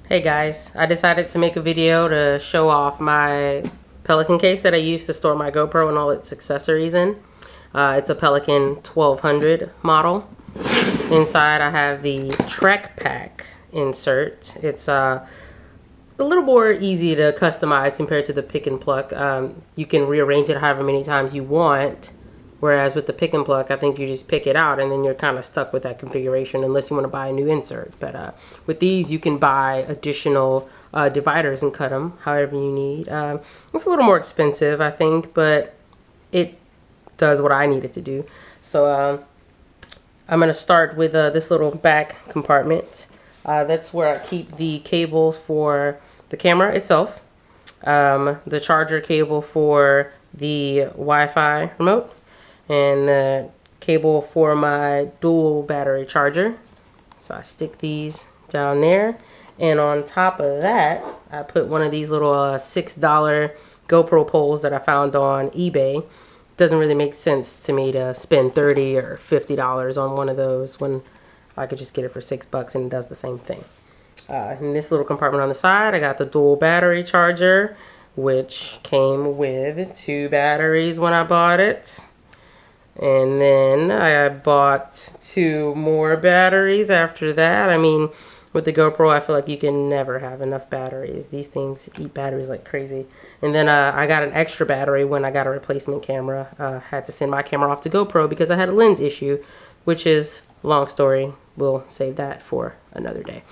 Hey guys, I decided to make a video to show off my Pelican case that I use to store my GoPro and all its accessories in. It's a Pelican 1200 model. Inside I have the TrekPak insert. It's a little more easy to customize compared to the pick and pluck. You can rearrange it however many times you want. Whereas with the pick and pluck, I think you just pick it out and then you're kind of stuck with that configuration unless you want to buy a new insert. But with these, you can buy additional dividers and cut them however you need. It's a little more expensive, I think, but it does what I need it to do. So I'm going to start with this little back compartment. That's where I keep the cables for the camera itself, the charger cable for the Wi-Fi remote, and the cable for my dual battery charger. So I stick these down there, and on top of that I put one of these little $6 GoPro poles that I found on eBay. Doesn't really make sense to me to spend $30 or $50 on one of those when I could just get it for $6 and it does the same thing. In this little compartment on the side, I got the dual battery charger, which came with 2 batteries when I bought it. And then I bought 2 more batteries after that. I mean, with the GoPro, I feel like you can never have enough batteries. These things eat batteries like crazy. And then I got an extra battery when I got a replacement camera. Had to send my camera off to GoPro because I had a lens issue, which is a long story. We'll save that for another day.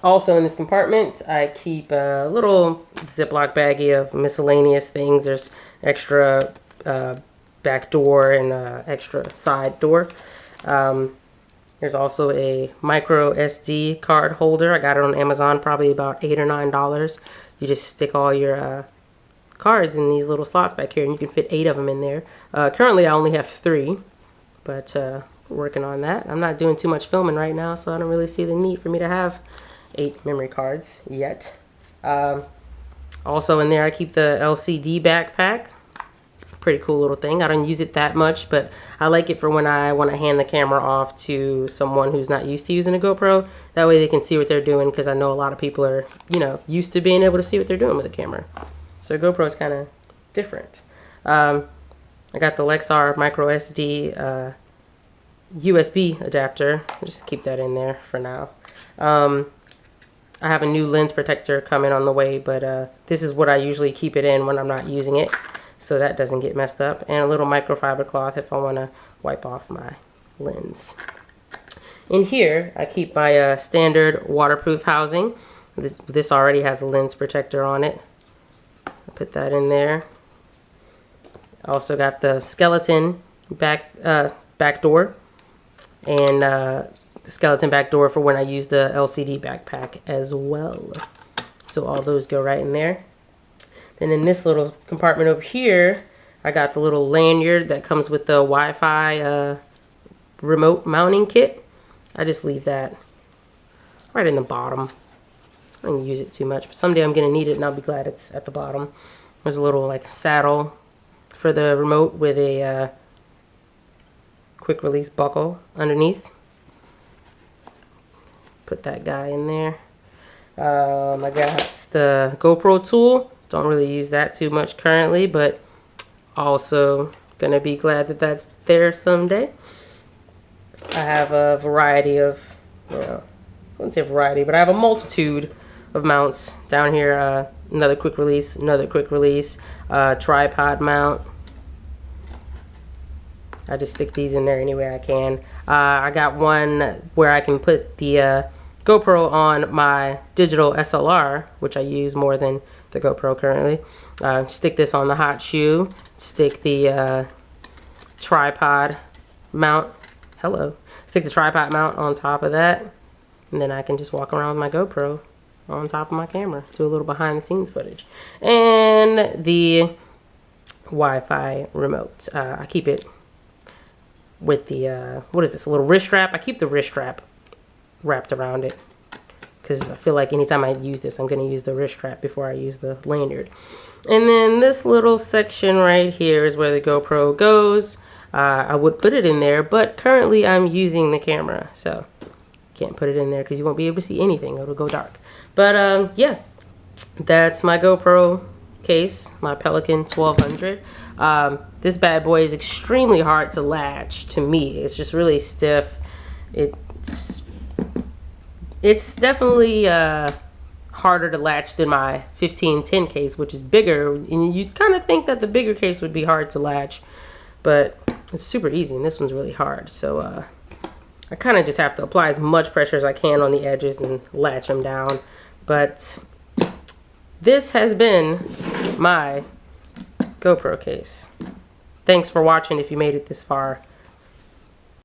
Also in this compartment, I keep a little Ziploc baggie of miscellaneous things. There's extra back door and extra side door. There's also a micro SD card holder. I got it on Amazon, probably about $8 or $9. You just stick all your cards in these little slots back here, and you can fit 8 of them in there. Currently I only have 3, but working on that. I'm not doing too much filming right now, so I don't really see the need for me to have 8 memory cards yet. Also in there I keep the LCD backpack. Pretty cool little thing. I don't use it that much, but I like it for when I want to hand the camera off to someone who's not used to using a GoPro. That way they can see what they're doing, because I know a lot of people are, you know, used to being able to see what they're doing with a camera. So GoPro is kind of different. I got the Lexar micro SD USB adapter. I'll just keep that in there for now. I have a new lens protector coming on the way, but this is what I usually keep it in when I'm not using it, so that doesn't get messed up, and a little microfiber cloth if I want to wipe off my lens. In here I keep my standard waterproof housing. This already has a lens protector on it. I put that in there. I also got the skeleton back door, and the skeleton back door for when I use the LCD backpack as well. So all those go right in there. Then in this little compartment over here, I got the little lanyard that comes with the Wi-Fi remote mounting kit. I just leave that right in the bottom. I don't use it too much, but someday I'm gonna need it and I'll be glad it's at the bottom. There's a little like saddle for the remote with a quick release buckle underneath. Put that guy in there. I got the GoPro tool. Don't really use that too much currently, but also gonna be glad that that's there someday. I have a variety of, you know, I wouldn't say variety, but I have a multitude of mounts down here. Another quick release, tripod mount. I just stick these in there any way I can. I got one where I can put the GoPro on my digital SLR, which I use more than the GoPro currently. Stick this on the hot shoe. Stick the tripod mount. Stick the tripod mount on top of that, and then I can just walk around with my GoPro on top of my camera. Do a little behind the scenes footage. And the Wi-Fi remote. I keep it with the what is this, a little wrist strap? I keep the wrist strap wrapped around it because I feel like anytime I use this, I'm going to use the wrist strap before I use the lanyard. And then this little section right here is where the GoPro goes. I would put it in there, but currently I'm using the camera, so Can't put it in there because you won't be able to see anything. It'll go dark. But yeah, that's my GoPro case, my Pelican 1200. This bad boy is extremely hard to latch to me. It's just really stiff. It's definitely harder to latch than my 1510 case, which is bigger, and you'd kind of think that the bigger case would be hard to latch, but it's super easy, and this one's really hard. So I kind of just have to apply as much pressure as I can on the edges and latch them down. But this has been my GoPro case. Thanks for watching if you made it this far.